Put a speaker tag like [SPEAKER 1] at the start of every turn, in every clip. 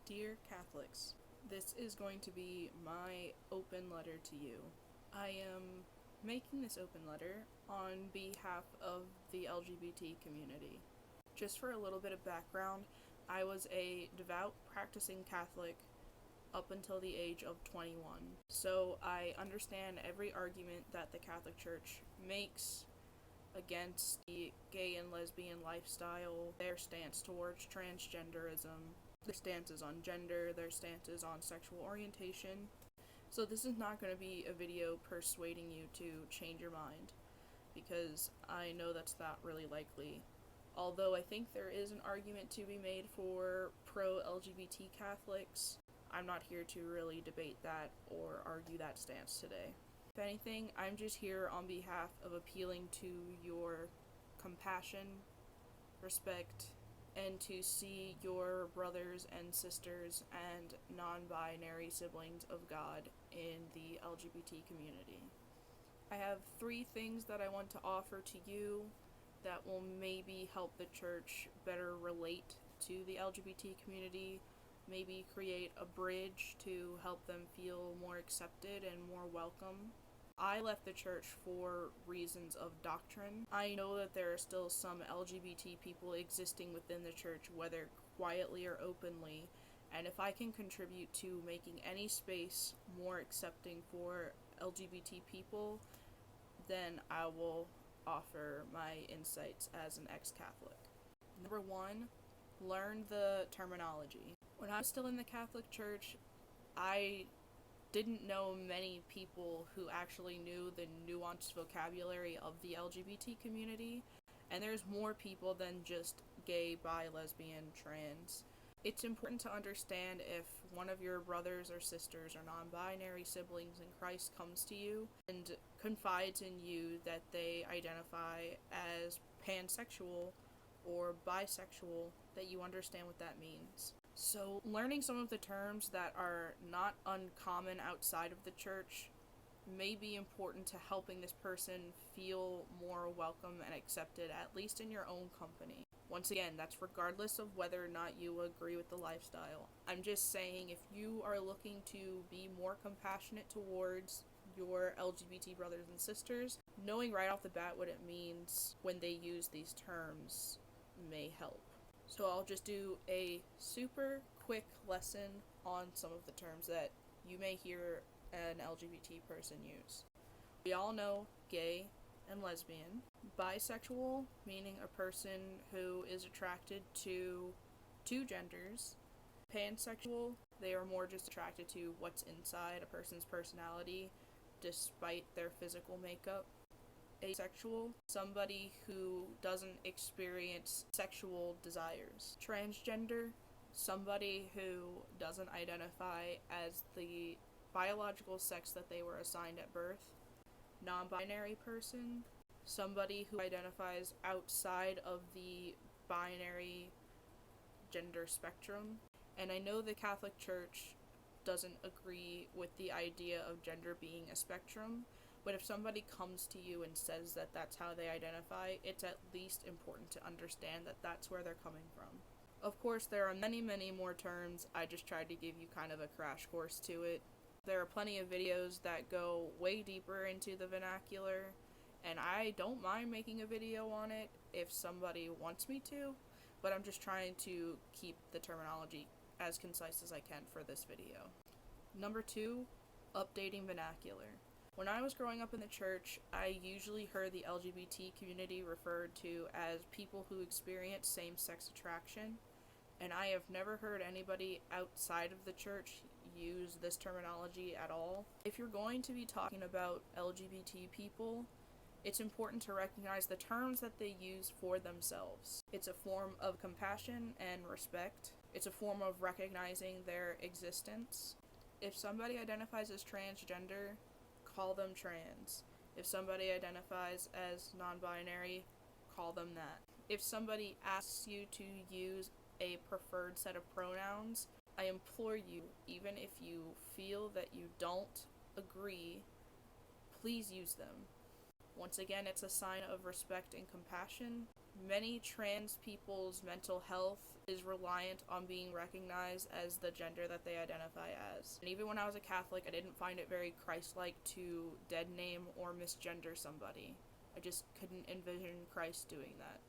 [SPEAKER 1] Dear Catholics, this is going to be my open letter to you. I am making this open letter on behalf of the LGBT community. Just for a little bit of background, I was a devout practicing Catholic up until the age of 21. So I understand every argument that the Catholic Church makes against the gay and lesbian lifestyle, their stance towards transgenderism, their stances on gender, their stances on sexual orientation. So this is not going to be a video persuading you to change your mind, because I know that's not really likely. Although I think there is an argument to be made for pro-LGBT Catholics, I'm not here to really debate that or argue that stance today. If anything, I'm just here on behalf of appealing to your compassion, respect, and to see your brothers and sisters and non-binary siblings of God in the LGBT community. I have 3 things that I want to offer to you that will maybe help the church better relate to the LGBT community, maybe create a bridge to help them feel more accepted and more welcome. I left the church for reasons of doctrine. I know that there are still some LGBT people existing within the church, whether quietly or openly, and if I can contribute to making any space more accepting for LGBT people, then I will offer my insights as an ex-Catholic. Number 1, learn the terminology. When I was still in the Catholic Church, I didn't know many people who actually knew the nuanced vocabulary of the LGBT community, and there's more people than just gay, bi, lesbian, trans. It's important to understand if one of your brothers or sisters or non-binary siblings in Christ comes to you and confides in you that they identify as pansexual or bisexual, that you understand what that means. So learning some of the terms that are not uncommon outside of the church may be important to helping this person feel more welcome and accepted, at least in your own company. Once again, that's regardless of whether or not you agree with the lifestyle. I'm just saying, if you are looking to be more compassionate towards your LGBT brothers and sisters, knowing right off the bat what it means when they use these terms may help. So I'll just do a super quick lesson on some of the terms that you may hear an LGBT person use. We all know gay and lesbian. Bisexual, meaning a person who is attracted to 2 genders. Pansexual, they are more just attracted to what's inside a person's personality, despite their physical makeup. Asexual, somebody who doesn't experience sexual desires. Transgender, somebody who doesn't identify as the biological sex that they were assigned at birth. Non-binary person, somebody who identifies outside of the binary gender spectrum. And I know the Catholic Church doesn't agree with the idea of gender being a spectrum, but if somebody comes to you and says that that's how they identify, it's at least important to understand that that's where they're coming from. Of course, there are many, many more terms. I just tried to give you kind of a crash course to it. There are plenty of videos that go way deeper into the vernacular, and I don't mind making a video on it if somebody wants me to, but I'm just trying to keep the terminology as concise as I can for this video. Number 2, updating vernacular. When I was growing up in the church, I usually heard the LGBT community referred to as people who experience same-sex attraction, and I have never heard anybody outside of the church use this terminology at all. If you're going to be talking about LGBT people, it's important to recognize the terms that they use for themselves. It's a form of compassion and respect. It's a form of recognizing their existence. If somebody identifies as transgender, call them trans. If somebody identifies as non-binary, call them that. If somebody asks you to use a preferred set of pronouns, I implore you, even if you feel that you don't agree, please use them. Once again, it's a sign of respect and compassion. Many trans people's mental health is reliant on being recognized as the gender that they identify as. And even when I was a Catholic, I didn't find it very Christ-like to dead name or misgender somebody. I just couldn't envision Christ doing that,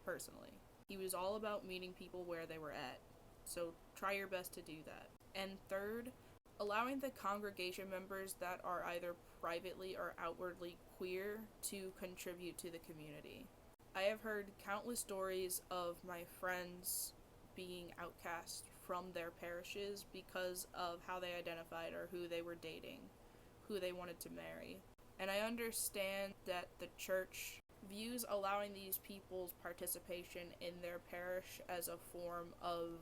[SPEAKER 1] personally. He was all about meeting people where they were at, so try your best to do that. And third, allowing the congregation members that are either privately or outwardly queer to contribute to the community. I have heard countless stories of my friends being outcast from their parishes because of how they identified or who they were dating, who they wanted to marry. And I understand that the church views allowing these people's participation in their parish as a form of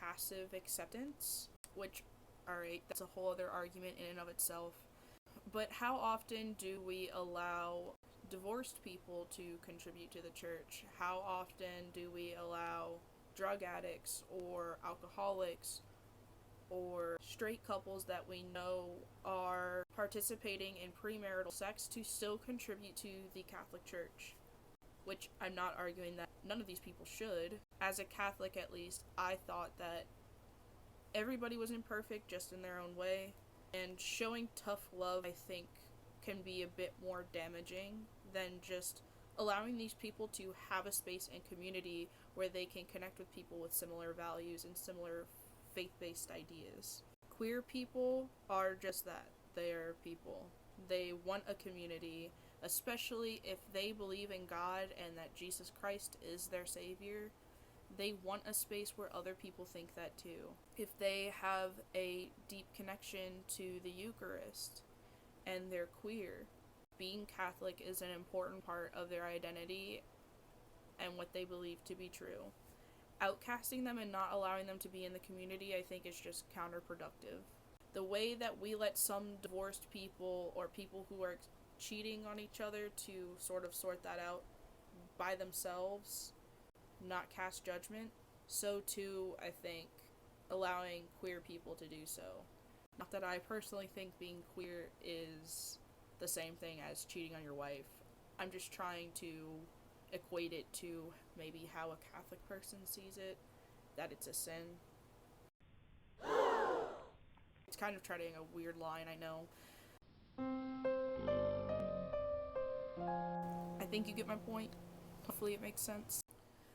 [SPEAKER 1] passive acceptance, which, alright, that's a whole other argument in and of itself. But how often do we allow divorced people to contribute to the church? How often do we allow drug addicts or alcoholics or straight couples that we know are participating in premarital sex to still contribute to the Catholic Church? Which I'm not arguing that none of these people should. As a Catholic, at least, I thought that everybody was imperfect just in their own way, and showing tough love, I think, can be a bit more damaging than just allowing these people to have a space and community where they can connect with people with similar values and similar faith-based ideas. Queer people are just that. They are people. They want a community, especially if they believe in God and that Jesus Christ is their savior. They want a space where other people think that too. If they have a deep connection to the Eucharist and they're queer, being Catholic is an important part of their identity and what they believe to be true. Outcasting them and not allowing them to be in the community, I think, is just counterproductive. The way that we let some divorced people or people who are cheating on each other to sort of sort that out by themselves, not cast judgment, so too, I think, allowing queer people to do so. Not that I personally think being queer is the same thing as cheating on your wife. I'm just trying to equate it to maybe how a Catholic person sees it, that it's a sin. It's kind of treading a weird line, I know. I think you get my point. Hopefully it makes sense.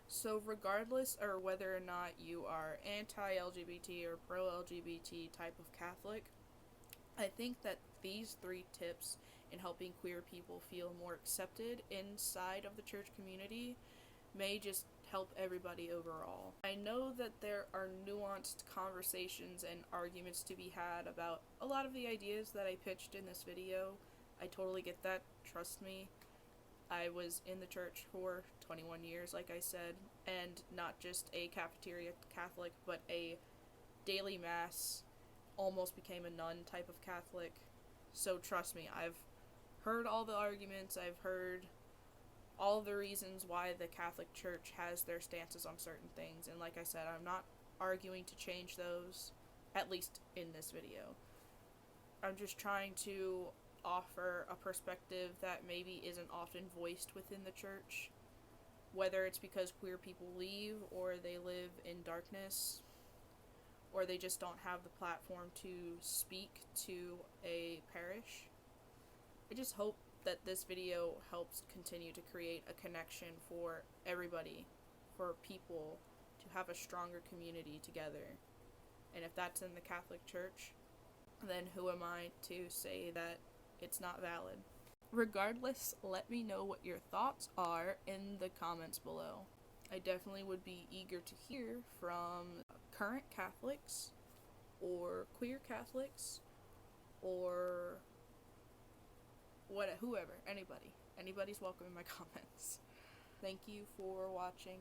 [SPEAKER 1] So regardless of whether or not you are anti-LGBT or pro-LGBT type of Catholic, I think that these 3 tips in helping queer people feel more accepted inside of the church community may just help everybody overall. I know that there are nuanced conversations and arguments to be had about a lot of the ideas that I pitched in this video. I totally get that, trust me. I was in the church for 21 years, like I said, and not just a cafeteria Catholic, but a daily mass, almost became a nun type of Catholic. So trust me, I've heard all the arguments, I've heard all the reasons why the Catholic Church has their stances on certain things, and like I said, I'm not arguing to change those, at least in this video. I'm just trying to offer a perspective that maybe isn't often voiced within the church, whether it's because queer people leave, or they live in darkness, or they just don't have the platform to speak to a parish. I just hope that this video helps continue to create a connection for everybody, for people to have a stronger community together. And if that's in the Catholic Church, then who am I to say that it's not valid? Regardless, let me know what your thoughts are in the comments below. I definitely would be eager to hear from current Catholics, or queer Catholics, or whoever, anybody. Anybody's welcome in my comments. Thank you for watching.